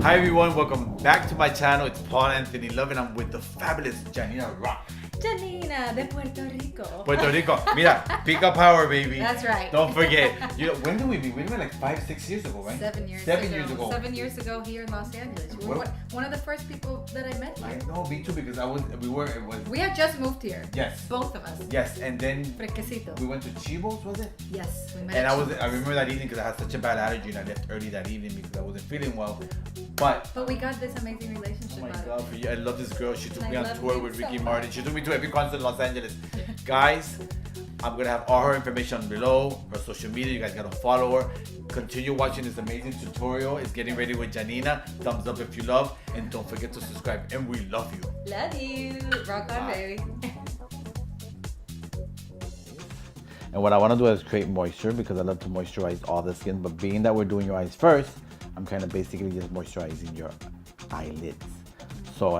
Hi everyone, welcome back to my channel. It's Paul Anthony Love and I'm with the fabulous Janina Rock. Janina de Puerto Rico. Puerto Rico. Mira, Pica Power, baby. That's right. Don't forget. You know, when did we meet? We met like 5-6 years ago, right? 7 years 7 ago. years ago. 7 years ago here in Los Angeles. You were one of the first people that I met I here. know, me too, because We had just moved here. Yes. Both of us. Yes, and then Fresquecito. we went to Chibo's, was it? Yes. We met And at I remember that evening because I had such a bad allergy and I left early that evening because I wasn't feeling well. But we got this amazing relationship. oh my out of God, it. for you. I love this girl. She took And me I on love tour you with so Ricky much. Martin. She took me to every concert in Los Angeles. Guys, I'm gonna have all her information below, her social media. You guys gotta follow her. Continue watching this amazing tutorial. It's getting ready with Janina. Thumbs up if you love, and don't forget to subscribe. And we love you. Love you. Rock on, baby. And what I want to do is create moisture because I love to moisturize all the skin. But being that we're doing your eyes first, I'm kind of basically just moisturizing your eyelids. So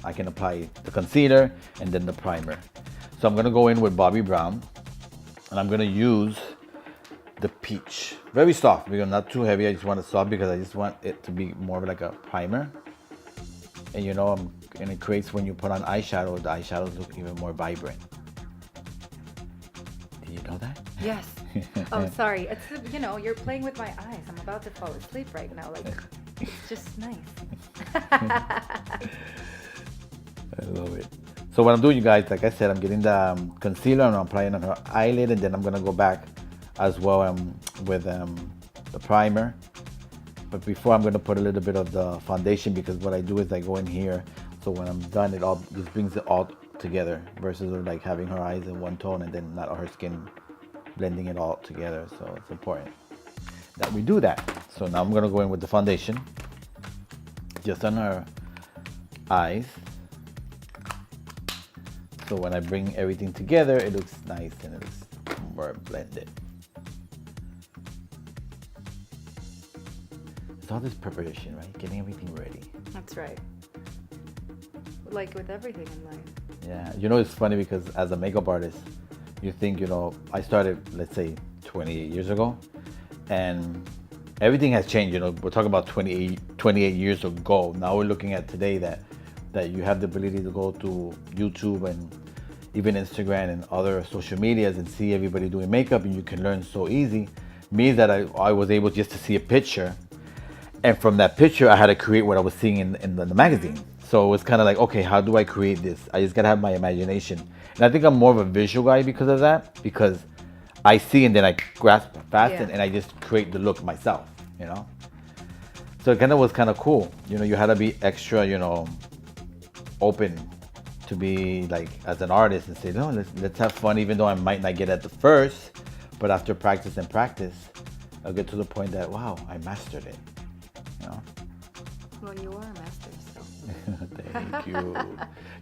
I can apply the concealer and then the primer. So I'm going to go in with Bobbi Brown. And I'm going to use the peach. Very soft because not too heavy. I just want it soft because I just want it to be more of like a primer. And you know, and it creates when you put on eyeshadow, the eyeshadows look even more vibrant. Did you know that? Yes. Oh, sorry. It's you're playing with my eyes. I'm about to fall asleep right now. Like, it's just nice. I love it. So what I'm doing, you guys, like I said, I'm getting the concealer and I'm applying on her eyelid, and then I'm gonna go back as well with the primer. But before, I'm gonna put a little bit of the foundation because what I do is I go in here. So when I'm done, it all just brings it all together versus like having her eyes in one tone and then not her skin blending it all together. So it's important that we do that. So now I'm gonna go in with the foundation just on her eyes. So when I bring everything together, it looks nice and it looks more blended. It's all this preparation, right? Getting everything ready. That's right. Like with everything in life. Yeah, you know, it's funny because as a makeup artist, you think, I started, let's say, 28 years ago, and everything has changed. We're talking about 28 years ago. Now we're looking at today that you have the ability to go to YouTube and even Instagram and other social medias and see everybody doing makeup, and you can learn so easy. Me, that I was able just to see a picture, and from that picture I had to create what I was seeing in the magazine. So it was kind of like, okay, how do I create this? I just gotta have my imagination. And I think I'm more of a visual guy because of that, because I see and then I grasp fast, and I just create the look myself, So it kind of was kind of cool. You had to be extra, open to be like as an artist and say, no, let's have fun, even though I might not get at the first, but after practice and practice, I'll get to the point that, wow, I mastered it, Well, you are a master, so. Thank you.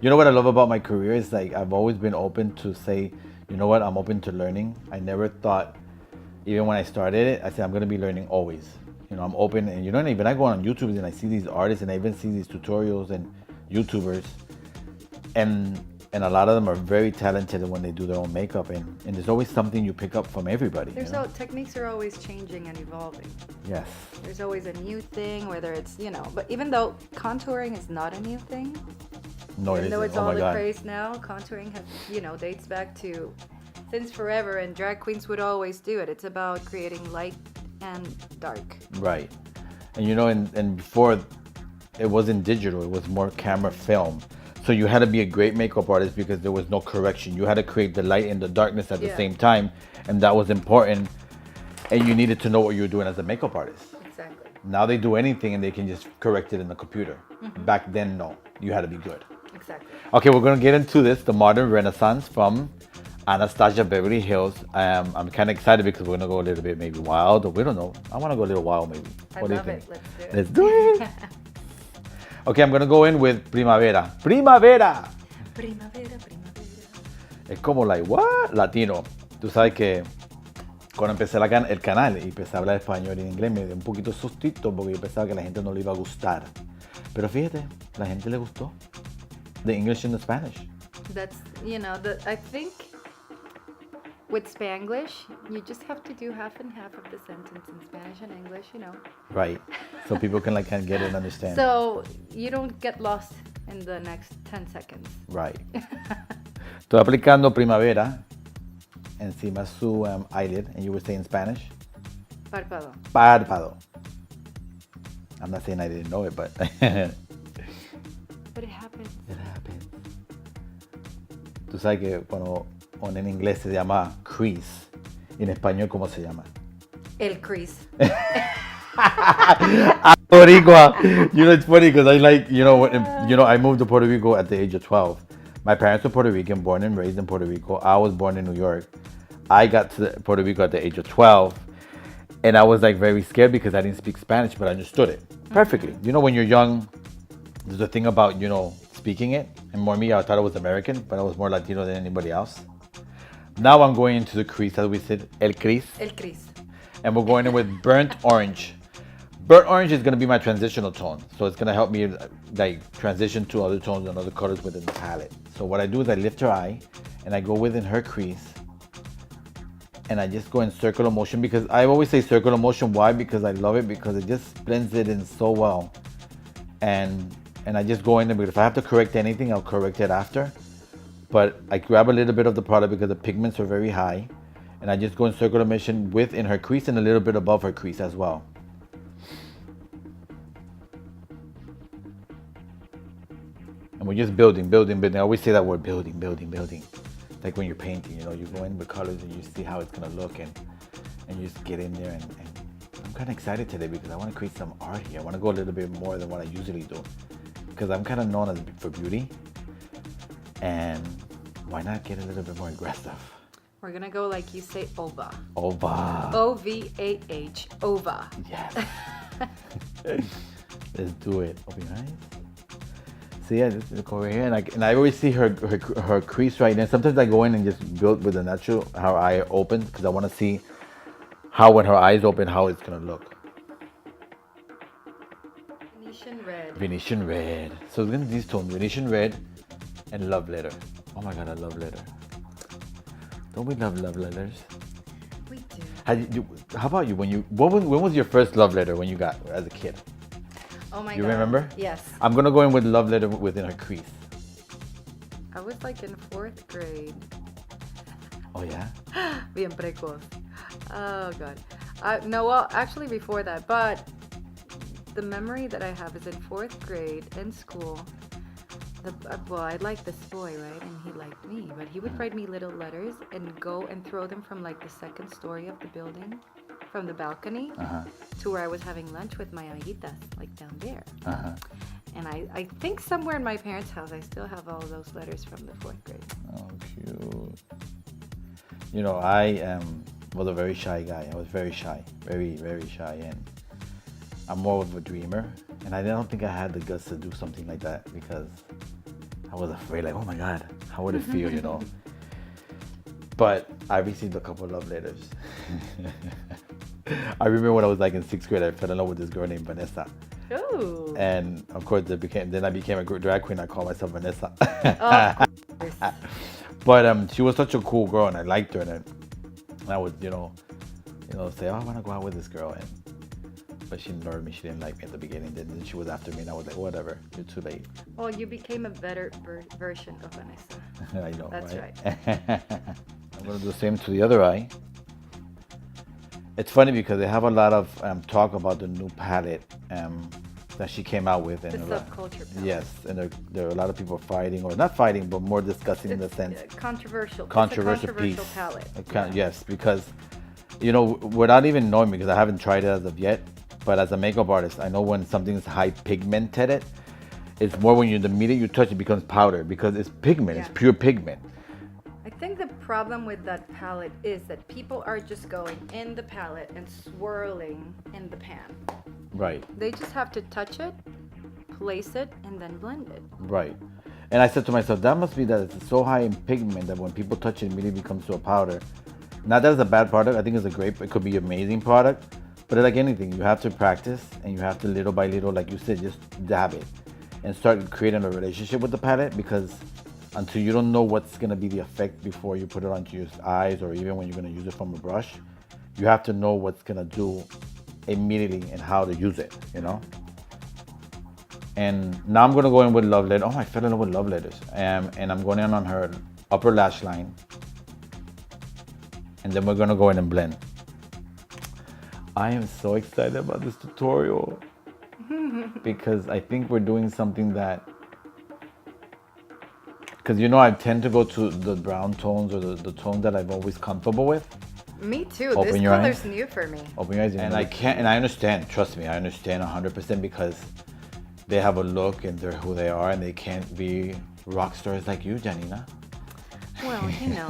You know what I love about my career is like I've always been open to say, you know what, I'm open to learning. I never thought, even when I started it, I said I'm gonna be learning always. I'm open, and even I go on YouTube and I see these artists and I even see these tutorials and YouTubers, and a lot of them are very talented when they do their own makeup, and there's always something you pick up from everybody. Techniques are always changing and evolving. Yes. There's always a new thing, whether it's, but even though contouring is not a new thing, no, even though it's all the God. craze now, contouring has, dates back to since forever, and drag queens would always do it. It's about creating light and dark. Right. And and before it wasn't digital, it was more camera film. So you had to be a great makeup artist because there was no correction. You had to create the light and the darkness at the same time, and that was important. And you needed to know what you were doing as a makeup artist. Exactly. Now they do anything and they can just correct it in the computer. Back then, no. You had to be good. Exactly. Okay, we're going to get into this, the Modern Renaissance from Anastasia Beverly Hills. I'm kind of excited because we're going to go a little bit maybe wild, or we don't know. I want to go a little wild maybe. I What do you love think? it. Let's do it. Okay, I'm going to go in with Primavera. Primavera. Primavera. Es como like, what? Latino. Tú sabes que cuando empecé el canal y empecé a hablar español y en inglés me dio un poquito sustito porque yo pensaba que a la gente no le iba a gustar. Pero fíjate, la gente le gustó. The English and the Spanish. That's, I think with Spanglish, you just have to do half and half of the sentence in Spanish and English, you know. Right. So people can like kind of get it and understand. So you don't get lost in the next 10 seconds. Right. Estoy aplicando primavera encima su eyelid, and you were saying Spanish? Párpado. Párpado. I'm not saying I didn't know it, but But it happens. it happens. Tú sabes que cuando en inglés se llama crease, en español, ¿cómo se llama? El crease. Boricua. You know, it's funny because I like, I moved to Puerto Rico at the age of 12. My parents were Puerto Rican, born and raised in Puerto Rico. I was born in New York. I got to Puerto Rico at the age of 12. And I was like very scared because I didn't speak Spanish, but I understood it perfectly. You know, when you're young, there's a thing about, speaking it. And more me, I thought I was American, but I was more Latino than anybody else. Now I'm going into the crease, as we said, el crease. El crease. And we're going in with burnt orange. Burnt orange is going to be my transitional tone. So it's going to help me like transition to other tones and other colors within the palette. So what I do is I lift her eye and I go within her crease. And I just go in circular motion because I always say circular motion. Why? Because I love it because it just blends it in so well. And I just go in there because if I have to correct anything, I'll correct it after. But I grab a little bit of the product because the pigments are very high. And I just go in circular motion within her crease and a little bit above her crease as well. And we're just building. I always say that word, building. Like when you're painting, you go in with colors and you see how it's gonna look and you just get in there and I'm kind of excited today because I want to create some art here. I want to go a little bit more than what I usually do because I'm kind of known for beauty, and why not get a little bit more aggressive? We're gonna go like you say, ova. Ova. O-V-A-H, ova. Yes. Let's do it. It'll be nice. So yeah, just look over here, and I always see her crease right there. Sometimes I go in and just build with the natural, her eye opens, because I want to see how when her eyes open, how it's gonna look. Venetian red. Venetian red. So we're gonna do these tones, Venetian red and love letter. Oh my God, I love letter. Don't we love letters? We do. How about you? When was your first love letter when you got as a kid? Oh my God. You remember? Yes. I'm gonna go in with love letter within her crease. I was like in 4th grade. Oh yeah? Bien precoz. Oh God. No, well, actually before that, but the memory that I have is in 4th grade in school. I liked this boy, right? And he liked me, but he would write me little letters and go and throw them from like the 2nd story of the building, from the balcony, to where I was having lunch with my amiguitas, like down there. And I think somewhere in my parents' house, I still have all those letters from the 4th grade. Oh, cute. I was a very shy guy. I was very shy, very, very shy, and I'm more of a dreamer. And I don't think I had the guts to do something like that because I was afraid, like, oh my God, how would it feel, But I received a couple of love letters. I remember when I was like in 6th grade, I fell in love with this girl named Vanessa. Ooh. And of course, then I became a drag queen. I called myself Vanessa. Of course. But she was such a cool girl, and I liked her. And I would, say, oh, I want to go out with this girl. But she ignored me. She didn't like me at the beginning. Then she was after me, and I was like, whatever. You're too late. Well, you became a better version of Vanessa. I know, That's right? I'm going to do the same to the other eye. It's funny because they have a lot of talk about the new palette that she came out with. The subculture palette. Yes, and there are a lot of people fighting, or not fighting, but more discussing in the sense. Controversial. Controversial piece. piece. Palette. Yes, because, without even knowing, because I haven't tried it as of yet, but as a makeup artist, I know when something is high pigmented, it's more when the minute you touch it becomes powder because it's pigment, It's pure pigment. I think the problem with that palette is that people are just going in the palette and swirling in the pan. Right. They just have to touch it, place it, and then blend it. Right. And I said to myself, that must be that it's so high in pigment that when people touch it, it immediately becomes to a powder. Not that it's a bad product. I think it could be an amazing product. But like anything, you have to practice and you have to little by little, like you said, just dab it and start creating a relationship with the palette because until you don't know what's gonna be the effect before you put it onto your eyes, or even when you're gonna use it from a brush. You have to know what's gonna do immediately and how to use it, you know? And now I'm gonna go in with Love Letter. Oh, I fell in love with Love Letters. And I'm going in on her upper lash line. And then we're gonna go in and blend. I am so excited about this tutorial because I think we're doing something that, because you know I tend to go to the brown tones or the tones that I'm always comfortable with. Me too. Open This your color's eyes. new for me. Open your eyes. And I can't, and I understand, trust me, I understand 100% because they have a look and they're who they are and they can't be rock stars like you, Janina. Well, you know.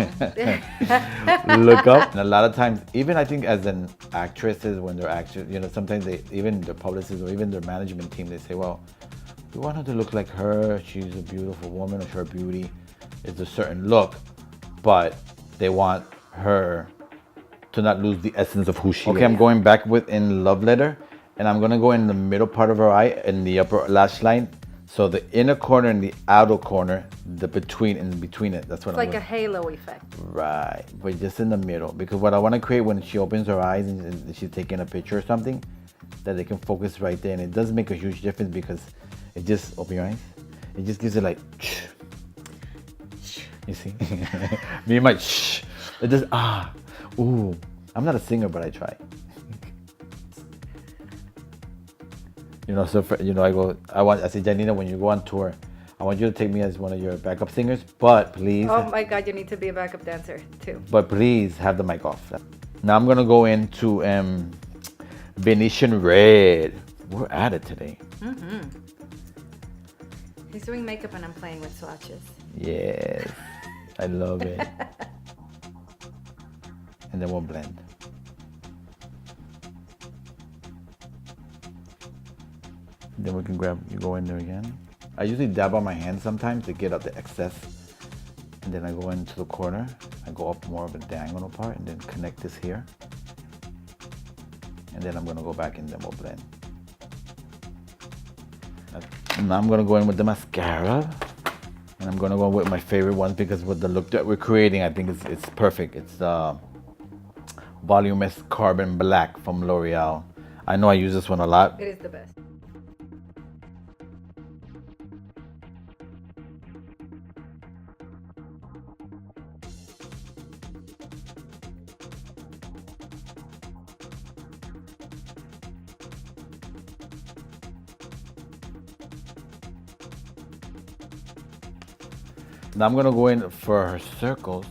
Look up. And a lot of times, even I think as an actresses, when they're actors, you know, sometimes they, even their publicists or even their management team, they say, well, we want her to look like her. She's a beautiful woman, or her beauty is a certain look, but they want her to not lose the essence of who she is. Okay, I'm going back within Love Letter, and I'm gonna go in the middle part of her eye and the upper lash line. So the inner corner and the outer corner, the between it. That's what It's I'm like a halo effect. Right, but just in the middle. Because what I want to create when she opens her eyes and she's taking a picture or something, that they can focus right there. And it does make a huge difference because it just, open your eyes, it just gives it like, you see? Me and my, it just, ooh. I'm not a singer, but I try. You know, so for, you know, I say, Janina, when you go on tour, I want you to take me as one of your backup singers, but please. Oh my God, you need to be a backup dancer too. But please have the mic off. Now I'm gonna go into Venetian Red. We're at it today. Mm-hmm. He's doing makeup and I'm playing with swatches. Yes, I love it. And then we'll blend. Then we can you go in there again. I usually dab on my hand sometimes to get out the excess. And then I go into the corner. I go up more of a diagonal part and then connect this here. And then I'm gonna go back and then we'll blend. Now I'm gonna go in with the mascara. And I'm gonna go with my favorite one because with the look that we're creating, I think it's perfect. It's the Voluminous Carbon Black from L'Oreal. I know I use this one a lot. It is the best. Now I'm gonna go in for her circles.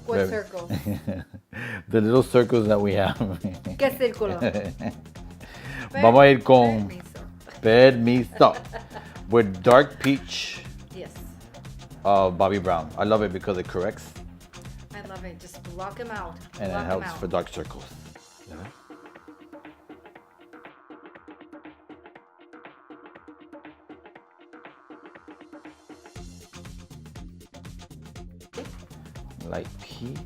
What circles? The little circles that we have. ¿Qué círculo? Vamos a ir con Permiso with dark peach. Yes. Bobbi Brown. I love it because it corrects. I love it. Just block them out. And block it helps for dark circles. Yeah. Light peach.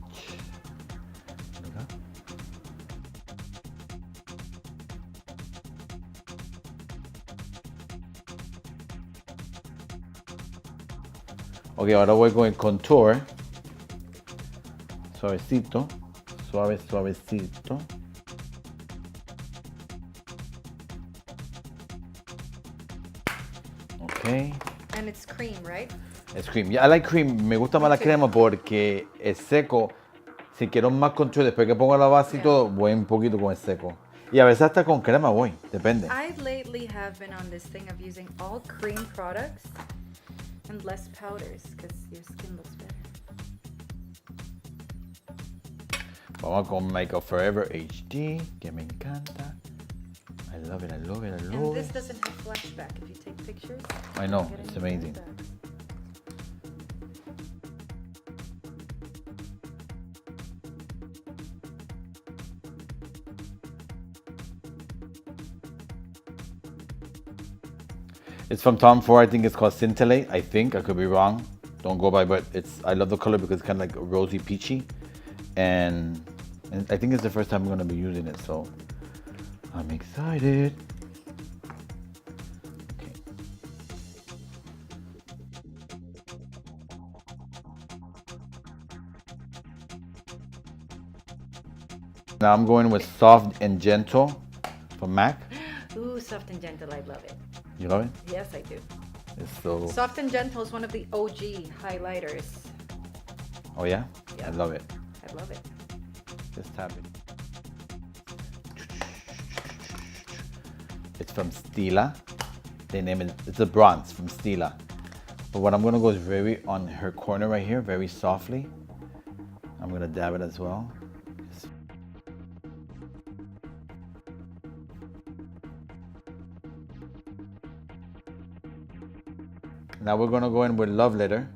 Ok, ahora voy con el contour. Suavecito. Suavecito. Okay. And it's cream, right? Es cream. Yeah, I like cream. Me gusta más la crema porque es seco. Si quiero más contour, después que pongo la base y todo, voy un poquito con el seco. Y a veces hasta con crema voy, depende. I lately have been on this thing of using all cream products and less powders because your skin looks better. Vamos con Makeup Forever HD, que me encanta. I love it, I love it, I love it. And this doesn't have flashback if you take pictures. I know, it's amazing. It's from Tom Ford. I think it's called Scintillate. I think I could be wrong. Don't go by, but I love the color because it's kind of like rosy peachy, and I think it's the first time I'm gonna be using it, so I'm excited. Okay. Now I'm going with Soft and Gentle from M.A.C. Ooh, Soft and Gentle, I love it. You love it? Yes, I do. It's so... Soft and Gentle is one of the OG highlighters. Oh yeah? Yeah. I love it. I love it. Just tap it. It's from Stila. They name it, it's a bronze from Stila. But what I'm gonna go is very on her corner right here, very softly. I'm gonna dab it as well. Now we're gonna go in with Love Letter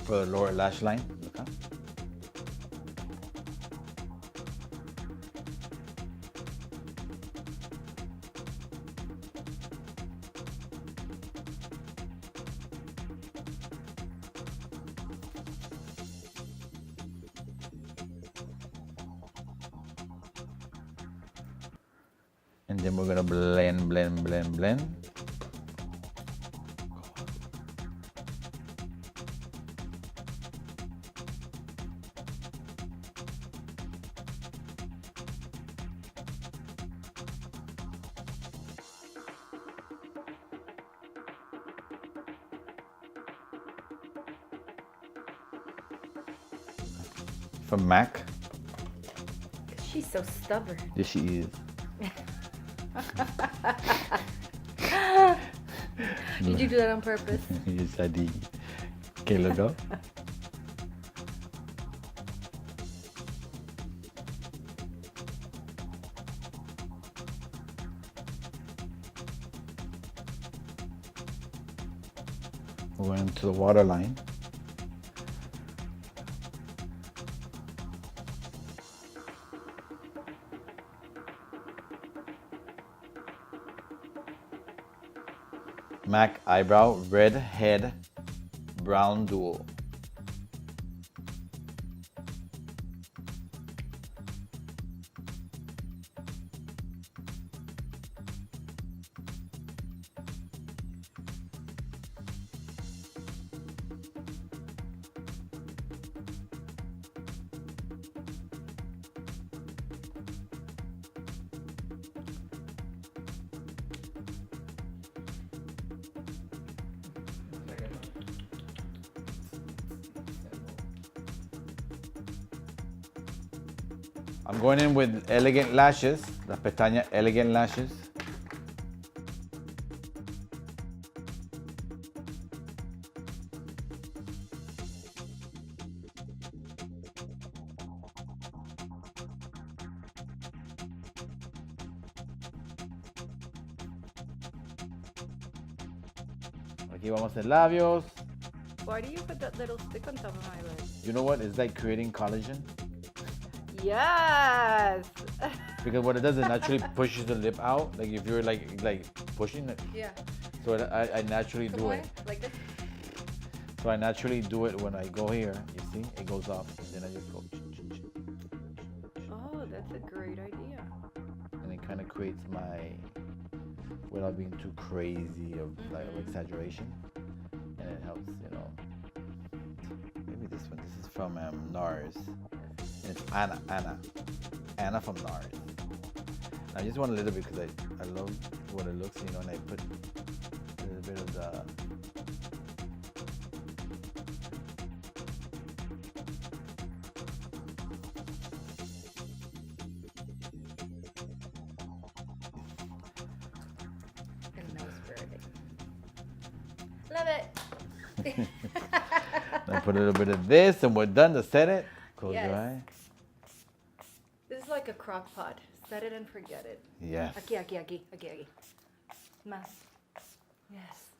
for the lower lash line. Look, huh? And then we're gonna blend, blend, blend, blend. From M.A.C. She's so stubborn. Yes, she is. Did you do that on purpose? Yes, I did. Okay, look up. We're going to the waterline. M.A.C. Eyebrow Red Head Brown Dual. I'm going in with Elegant Lashes, La Pestaña Elegant Lashes. Aquí vamos en labios. Why do you put that little stick on top of my lid? You know what? It's like creating collagen. Yes. Because what it does, it naturally pushes the lip out. Like if you're like pushing it. Yeah. So I naturally do it. Like this. So I naturally do it when I go here. You see, it goes up, and then I just go. Oh, that's a great idea. And it kind of creates my, without being too crazy of like of exaggeration, and it helps, you know. Maybe this one. This is from NARS. And it's Anna from NARS. I just want a little bit because I love what it looks, you know, and I put a little bit of the. Love it. I put a little bit of this, and we're done to set it. Close your Yes. eye. This is like a crock pot. Set it and forget it. Yes. Aquí. Más. Yes.